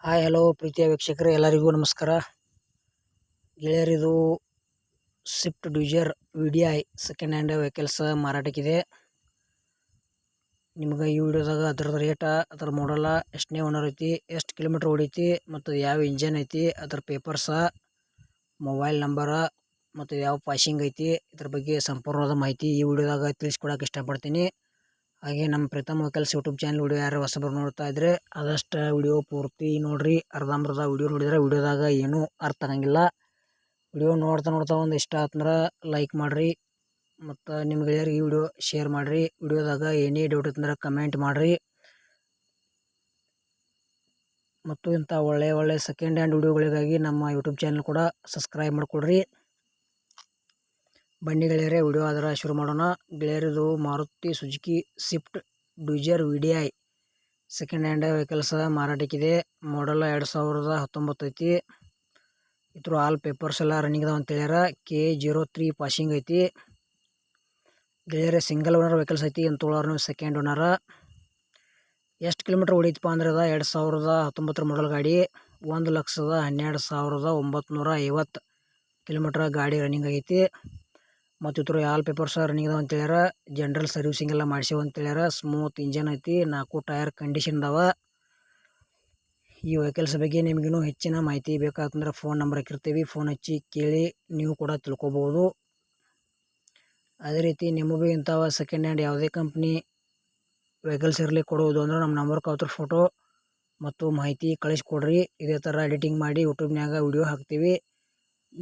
Hi hello ಪ್ರೀತಿಯ ವೀಕ್ಷಕರೇ ಎಲ್ಲರಿಗೂ ನಮಸ್ಕಾರ ಗೆಳೆಯರಿದು Swift Dzire VDI second hand vehicles ಮಾರಾಟಕ್ಕಿದೆ. ನಿಮಗೆ ಈ ವಿಡಿಯೋದಾಗ ಅದರ ರೇಟ, ಅದರ ಮಾಡಲ, ಎಷ್ಟನೇ ಓನರ್ ಐತಿ, ಎಷ್ಟು ಕಿಲೋಮೀಟರ್ ಓಡೈತಿ ಮತ್ತು ಯಾವ ಇಂಜನ್ ಐತಿ, ಅದರ ಪೇಪರ್ಸ, ಮೊಬೈಲ್ ನಂಬರ ಮತ್ತು ಯಾವ ಪಾಸಿಂಗ್ ಐತಿ, ಇದ್ರ ಬಗ್ಗೆ ಸಂಪೂರ್ಣವಾದ ಮಾಹಿತಿ ಈ ವಿಡಿಯೋದಾಗ ತಿಳಿಸ್ಕೊಡಕ್ಕೆ ಇಷ್ಟಪಡ್ತೀನಿ. ಹಾಗೆ ನಮ್ಮ Preetham vehicles YouTube channel video ಯಾರು ಹೊಸಬರು ನೋಡ್ತಾ ಇದ್ರೆ ಆದಷ್ಟು ವಿಡಿಯೋ ಪೂರ್ತಿ ನೋಡ್ರಿ. ಅರ್ಧಂಬರ್ಧ ವಿಡಿಯೋ ನೋಡಿದ್ರೆ ವಿಡಿಯೋದಾಗ ಏನೂ ಅರ್ಥ ಆಗಂಗಿಲ್ಲ. ವಿಡಿಯೋ ನೋಡ್ತಾ ಒಂದು ಇಷ್ಟ ಆತಂದ್ರೆ ಲೈಕ್ ಮಾಡಿರಿ ಮತ್ತು ನಿಮ್ಮ ಗೆಳೆಯರಿಗೆ ಈ ವಿಡಿಯೋ ಶೇರ್ ಮಾಡಿರಿ. ವಿಡಿಯೋದಾಗ ಏನೇ ಡೌಟ್ ಇತ್ತಂದ್ರೆ ಕಮೆಂಟ್ ಮಾಡಿರಿ ಮತ್ತು ಇಂಥ ಒಳ್ಳೆ ಸೆಕೆಂಡ್ ಹ್ಯಾಂಡ್ ವಿಡಿಯೋಗಳಿಗಾಗಿ ನಮ್ಮ ಯೂಟ್ಯೂಬ್ ಚಾನಲ್ ಕೂಡ ಸಬ್ಸ್ಕ್ರೈಬ್ ಮಾಡಿಕೊಡ್ರಿ. ಬನ್ನಿ ಗೆಳೆಯರೇ, ವಿಡಿಯೋ ಅದರ ಶುರು ಮಾಡೋಣ. ಗೆಳೆಯರಿದು Maruti Suzuki Swift Dzire VDI second hand vehicles ಮಾರಾಟಕ್ಕಿದೆ. ಮಾಡಲ್ 2019 ಐತಿ. ಇದ್ರ ಆಲ್ ಪೇಪರ್ಸ್ ಎಲ್ಲ ರನ್ನಿಂಗ್ ಅದಾವ ಅಂತ ಹೇಳ್ಯಾರ. K03 ಪಾಸಿಂಗ್ ಐತಿ. ಗೆಳೆಯರೇ, ಸಿಂಗಲ್ ಓನರ್ ವೆಹಿಕಲ್ಸ್ ಐತಿ. ಏನು ತೊಗೊಳೋರು ನೀವು ಸೆಕೆಂಡ್ ಓನರ. ಎಷ್ಟು ಕಿಲೋಮೀಟರ್ ಹೊಡೀತಪ್ಪ ಅಂದ್ರೆ 2019 ಮಾಡಲ್ ಗಾಡಿ 1,12,950 ಕಿಲೋಮೀಟರ್ ಗಾಡಿ ರನ್ನಿಂಗ್ ಆಗೈತಿ. ಮತ್ತು ಇದ್ರ ಆಲ್ ಪೇಪರ್ಸ್ ರನ್ನಿಂಗ್ ಅದಾವ ಅಂತ ಹೇಳ್ಯಾರ. ಜನರಲ್ ಸರ್ವಿಸಿಂಗ್ ಎಲ್ಲ ಮಾಡಿಸೇವ ಅಂತ ಹೇಳ್ಯಾರ. ಸ್ಮೂತ್ ಇಂಜನ್ ಐತಿ. 4 ಟೈರ್ ಕಂಡೀಷನ್ ಅದಾವ. ಈ ವೆಹಿಕಲ್ಸ್ ಬಗ್ಗೆ ನಿಮಗಿನ್ನೂ ಹೆಚ್ಚಿನ ಮಾಹಿತಿ ಬೇಕಾತಂದ್ರೆ ಫೋನ್ ನಂಬರ್ ಹಾಕಿರ್ತೀವಿ. ಫೋನ್ ಹಚ್ಚಿ ಕೇಳಿ ನೀವು ಕೂಡ ತಿಳ್ಕೊಬೋದು. ಅದೇ ರೀತಿ ನಿಮಗೂ ಇಂಥವ ಸೆಕೆಂಡ್ ಹ್ಯಾಂಡ್ ಯಾವುದೇ ಕಂಪ್ನಿ ವೆಹಿಕಲ್ಸ್ ಇರಲಿ ಕೊಡುವುದು ಅಂದ್ರೆ ನಮ್ಮ ನಂಬರ್ ಕಾವ್ತ್ರ ಫೋಟೋ ಮತ್ತು ಮಾಹಿತಿ ಕಳಿಸ್ಕೊಡ್ರಿ. ಇದೇ ಥರ ಎಡಿಟಿಂಗ್ ಮಾಡಿ ಯೂಟ್ಯೂಬ್ನಾಗ ವಿಡಿಯೋ ಹಾಕ್ತೀವಿ.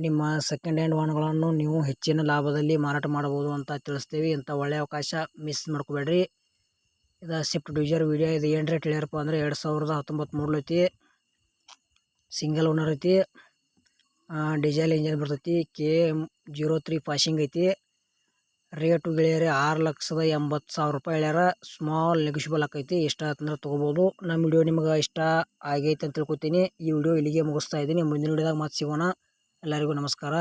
ನಿಮ್ಮ ಸೆಕೆಂಡ್ ಹ್ಯಾಂಡ್ ವಾಹನಗಳನ್ನು ನೀವು ಹೆಚ್ಚಿನ ಲಾಭದಲ್ಲಿ ಮಾರಾಟ ಮಾಡ್ಬೋದು ಅಂತ ತಿಳಿಸ್ತೀವಿ. ಇಂಥ ಒಳ್ಳೆಯ ಅವಕಾಶ ಮಿಸ್ ಮಾಡ್ಕೋಬೇಡ್ರಿ. ಇದು ಸ್ವಿಫ್ಟ್ ಡಿಸೈರ್ VDI ಇದು ಏನು ರೇಟ್ ಹೇಳ್ಯಾರಪ್ಪ ಅಂದರೆ 2019 ಮಾಡಲ್ ಐತಿ. ಸಿಂಗಲ್ ಓನರ್ ಐತಿ. ಡೀಸೆಲ್ ಇಂಜನ್ ಬರ್ತೈತಿ. K03 ಪಾಸಿಂಗ್ ಐತಿ. ರೇಟು ಗೆಳೆಯರೆ 6,80,000 ರೂಪಾಯಿ ಹೇಳ್ಯಾರ. ಸ್ಮಾಲ್ ನೆಗೋಷಿಯಬಲ್ ಆಕೈತಿ. ಇಷ್ಟ ಆತಂದ್ರೆ ತೊಗೋಬೋದು. ನಮ್ಮ ವಿಡಿಯೋ ನಿಮ್ಗೆ ಇಷ್ಟ ಆಗೈತೆ ಅಂತ ತಿಳ್ಕೊತೀನಿ. ಈ ವಿಡಿಯೋ ಇಲ್ಲಿಗೆ ಮುಗಿಸ್ತಾ ಇದ್ದೀನಿ. ಮುಂದಿನ ವಿಡಿಯೋದಾಗ ಮತ್ತೆ ಸಿಗೋಣ. ಎಲ್ಲರಿಗೂ ನಮಸ್ಕಾರ.